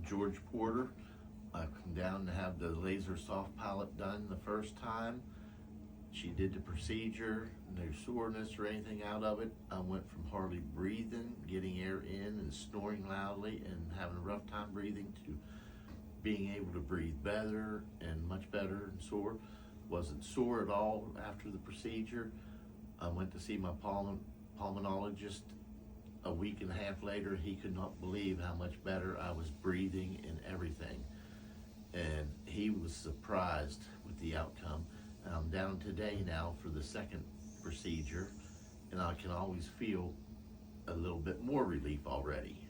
George Porter. I come down to have the laser soft palate done the first time. She did the procedure, no soreness or anything out of it. I went from hardly breathing, getting air in and snoring loudly and having a rough time breathing to being able to breathe better and much better and sore. Wasn't sore at all after the procedure. I went to see my pulmonologist a week and a half later. He could not believe how much better I was breathing and everything. And he was surprised with the outcome. And I'm down today now for the second procedure, and I can always feel a little bit more relief already.